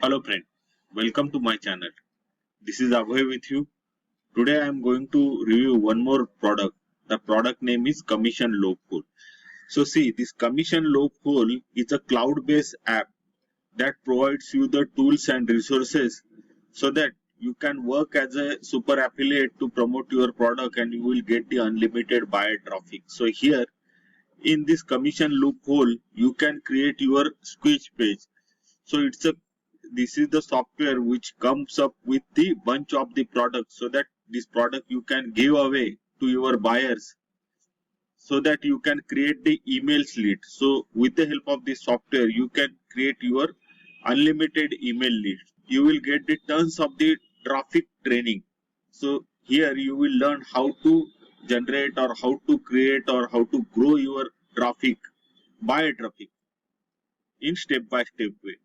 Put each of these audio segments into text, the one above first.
Hello friend, welcome to my channel. This is Abhay with you. Today I am going to review one more product. The product name is Commission Loophole. So see, this Commission Loophole is a cloud-based app that provides you the tools and resources so that you can work as a super affiliate to promote your product and you will get the unlimited buyer traffic. So here in this Commission Loophole, you can create your squeeze page. So this is the software which comes up with the bunch of the products so that this product you can give away to your buyers so that you can create the emails lead. So with the help of this software you can create your unlimited email list. You will get the tons of the traffic training. So here you will learn how to generate or how to create or how to grow your traffic, buyer traffic in step-by-step way.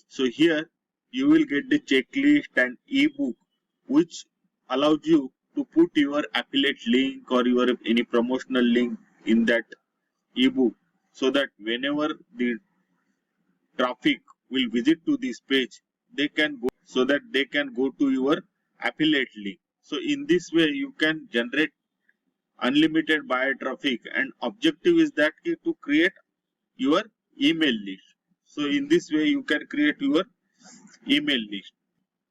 So here you will get the checklist and ebook which allows you to put your affiliate link or your any promotional link in that ebook so that whenever the traffic will visit to this page they can go so that they can go to your affiliate link. So in this way you can generate unlimited buyer traffic and objective is that to create your email list. So in this way you can create your email list.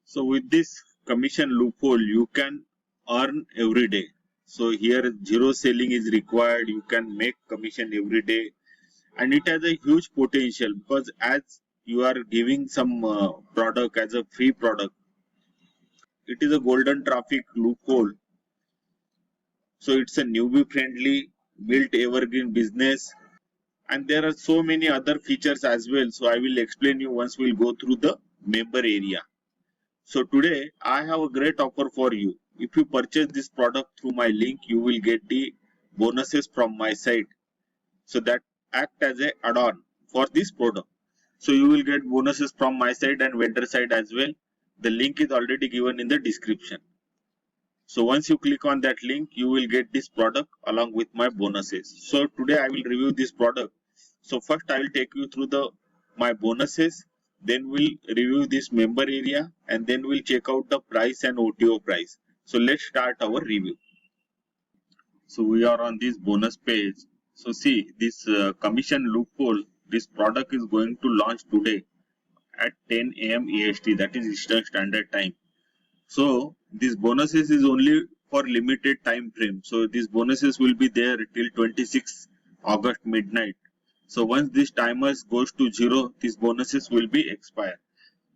So with this commission loophole you can earn every day. So here zero selling is required. You can make commission every day and it has a huge potential because as you are giving some product as a free product, it is a golden traffic loophole. So it's a newbie friendly built evergreen business and there are so many other features as well. So I will explain you once we'll go through the member area. So today I have a great offer for you. If you purchase this product through my link, you will get the bonuses from my site. So that act as a add-on for this product. So you will get bonuses from my side and vendor side as well. The link is already given in the description. So once you click on that link, you will get this product along with my bonuses. So today I will review this product. So first I will take you through my bonuses. Then we'll review this member area and then we'll check out the price and OTO price. So let's start our review. So we are on this bonus page. So see this commission loophole. This product is going to launch today at 10 AM EST, that is Eastern Standard Time. So these bonuses is only for limited time frame. So these bonuses will be there till 26 August midnight. So once this timers goes to zero, these bonuses will be expired.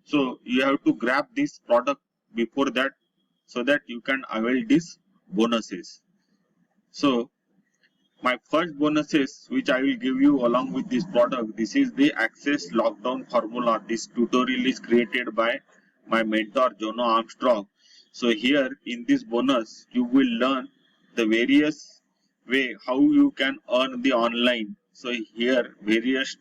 So you have to grab this product before that so that you can avail these bonuses. So my first bonuses which I will give you along with this product, this is the Access Lockdown Formula. This tutorial is created by my mentor Jono Armstrong. So here in this bonus you will learn the various way how you can earn the online. So here various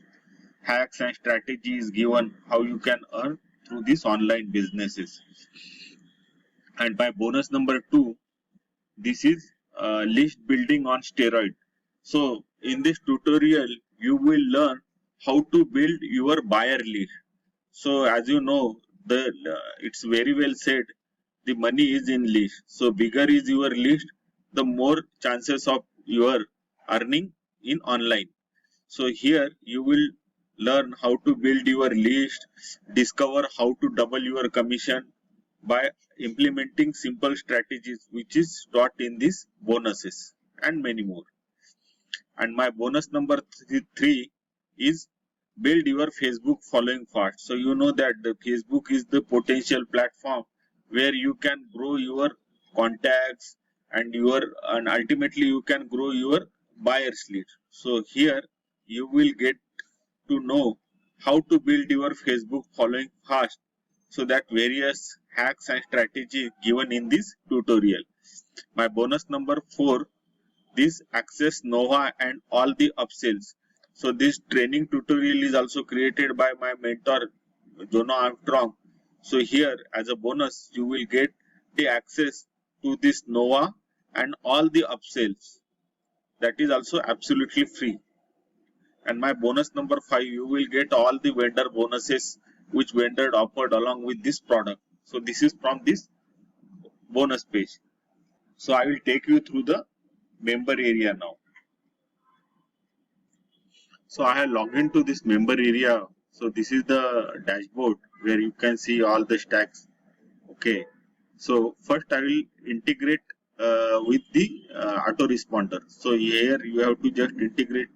hacks and strategies given how you can earn through these online businesses. And my bonus number 2, this is list building on steroid. So in this tutorial you will learn how to build your buyer list. So as you know, it's very well said, the money is in list. So bigger is your list, the more chances of your earning in online. So here you will learn how to build your list, discover how to double your commission by implementing simple strategies which is taught in these bonuses and many more. And my bonus number 3 is build your Facebook following fast. So you know that the Facebook is the potential platform where you can grow your contacts and ultimately you can grow your buyers list. So here you will get to know how to build your Facebook following fast. So that various hacks and strategies given in this tutorial. My bonus number 4, this Access Nova and all the upsells. So this training tutorial is also created by my mentor Jono Armstrong. So here as a bonus you will get the access to this Nova and all the upsells. That is also absolutely free. And my bonus number 5, you will get all the vendor bonuses which vendor offered along with this product. So this is from this bonus page. So I will take you through the member area now. So I have logged into this member area. So this is the dashboard where you can see all the stacks. Okay. So first I will integrate with the autoresponder. So here you have to just integrate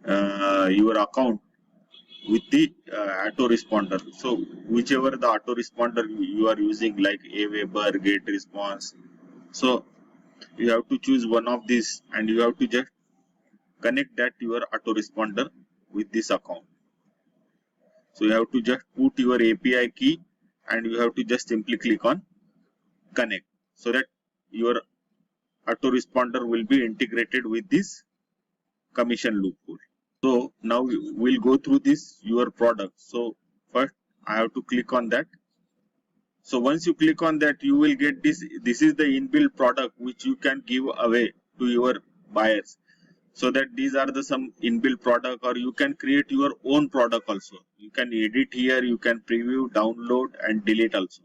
your account with the autoresponder. So whichever the autoresponder you are using, like Aweber, GetResponse. So you have to choose one of these and you have to just connect that your autoresponder with this account. So you have to just put your API key and you have to just simply click on connect, so that your autoresponder will be integrated with this commission loop pool. So now we'll go through this your product. So first I have to click on that. So once you click on that, you will get this. This is the inbuilt product which you can give away to your buyers. So that these are the some inbuilt product, or you can create your own product also. You can edit here, you can preview, download and delete also.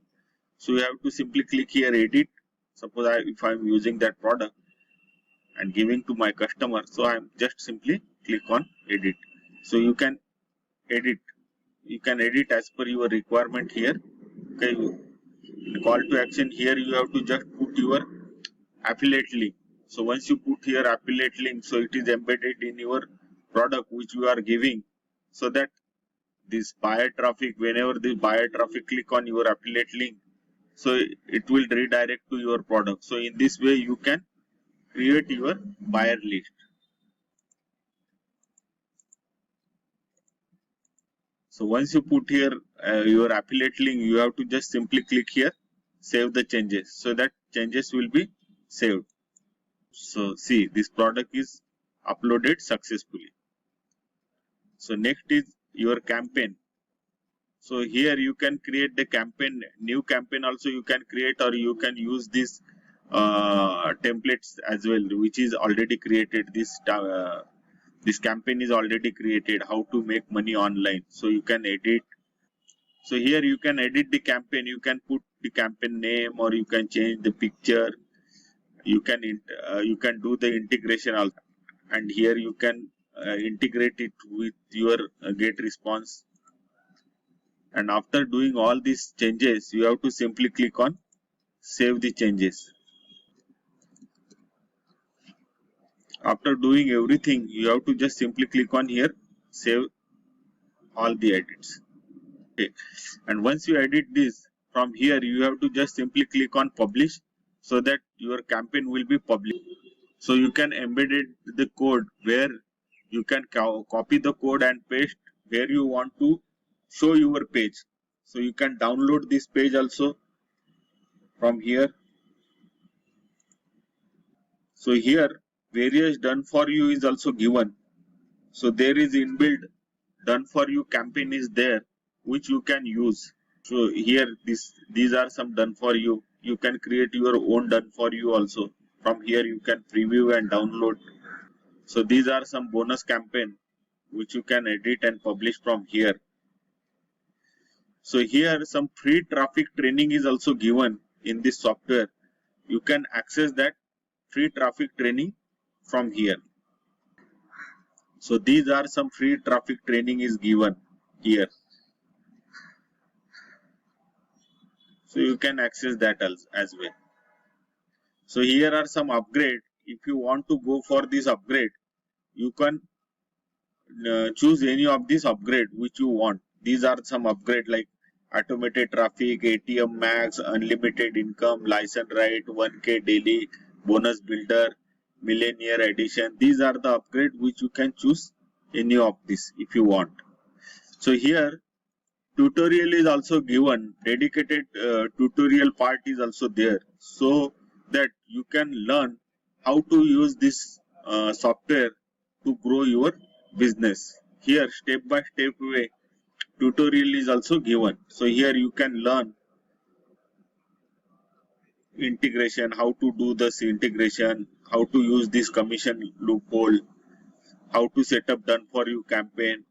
So you have to simply click here edit. Suppose if I'm using that product and giving to my customer, so I'm just simply click on edit. So you can edit as per your requirement here. Okay, in call to action here you have to just put your affiliate link. So once you put here affiliate link, so it is embedded in your product which you are giving, so that this buyer traffic, whenever the buyer traffic click on your affiliate link, so it will redirect to your product. So in this way you can create your buyer list. So once you put here your affiliate link, you have to just simply click here save the changes, so that changes will be saved. So see, this product is uploaded successfully. So next is your campaign. So here you can create the campaign, new campaign also you can create, or you can use this templates as well, which is already created. This campaign is already created, how to make money online. So you can edit. So here you can edit the campaign, you can put the campaign name, or you can change the picture. You can do the integration also, and here you can integrate it with your GetResponse. And after doing all these changes, you have to simply click on save the changes. After doing everything, you have to just simply click on here save all the edits. Okay, and once you edit this, from here you have to just simply click on publish, so that your campaign will be published. So you can embed the code where you can copy the code and paste where you want to show your page. So you can download this page also from here. So here various done for you is also given. So there is inbuilt done for you campaign is there, which you can use. So here these are some done for you. You can create your own done for you also. From here you can preview and download. So these are some bonus campaign which you can edit and publish from here. So here some free traffic training is also given in this software. You can access that free traffic training from here. So these are some free traffic training is given here. So you can access that as well. So here are some upgrade. If you want to go for this upgrade, you can choose any of these upgrade which you want. These are some upgrade like automated traffic, ATM max, unlimited income, license right, 1K daily, bonus builder, millionaire edition. These are the upgrade which you can choose any of this if you want. So here tutorial is also given, dedicated tutorial part is also there, so that you can learn how to use this software to grow your business. Here step by step way tutorial is also given. So here you can learn integration, how to do this integration, how to use this commission loophole, how to set up done for you campaign,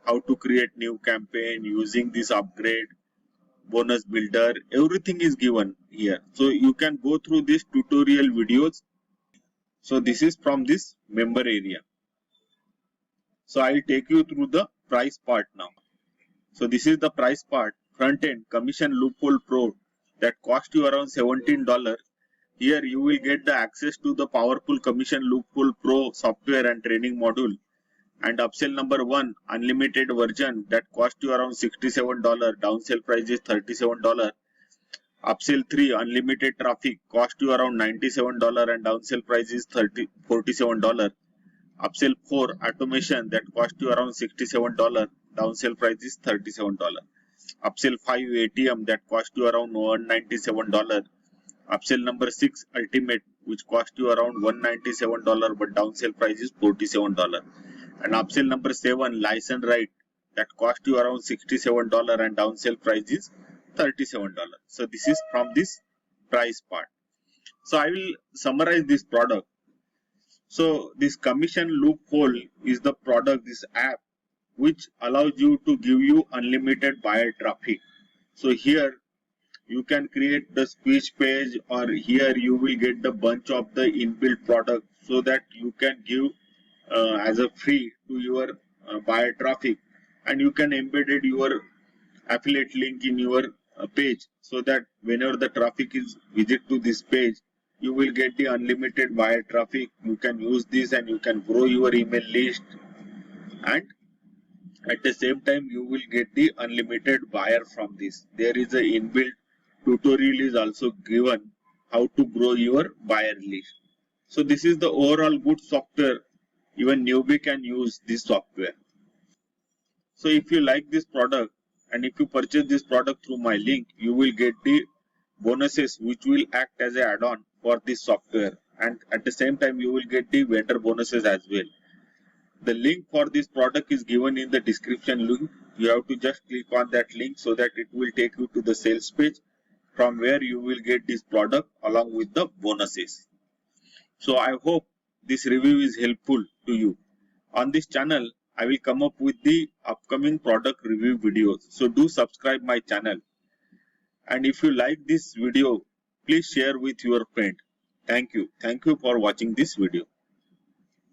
how to create new campaign using this upgrade, bonus builder, everything is given here. So you can go through these tutorial videos. So this is from this member area. So I will take you through the price part now. So this is the price part. Front end Commission Loophole Pro that cost you around $17. Here you will get the access to the powerful Commission Loophole Pro software and training module. And upsell number 1, unlimited version that cost you around $67. Downsell price is $37. Upsell 3, unlimited traffic, cost you around $97 and downsell price is $47. Upsell 4, automation that cost you around $67. Downsell price is $37. Upsell 5, ATM that cost you around $197. Upsell number 6, ultimate, which cost you around $197 but downsell price is $47. And upsell number 7, license right, that cost you around $67 and downsell price is $37. So this is from this price part. So I will summarize this product. So this Commission Loophole is the product, this app, which allows you to give you unlimited buyer traffic. So here you can create the speech page, or here you will get the bunch of the inbuilt product so that you can give as a free to your buyer traffic, and you can embed your affiliate link in your page so that whenever the traffic is visit to this page, you will get the unlimited buyer traffic. You can use this and you can grow your email list, and at the same time you will get the unlimited buyer from this. There is a inbuilt tutorial is also given how to grow your buyer list. So this is the overall good software. Even newbie can use this software. So if you like this product and if you purchase this product through my link, you will get the bonuses which will act as an add-on for this software, and at the same time you will get the vendor bonuses as well. The link for this product is given in the description link. You have to just click on that link so that it will take you to the sales page from where you will get this product along with the bonuses. So I hope this review is helpful to you. On this channel, I will come up with the upcoming product review videos. So do subscribe my channel. And if you like this video, please share with your friend. Thank you. Thank you for watching this video.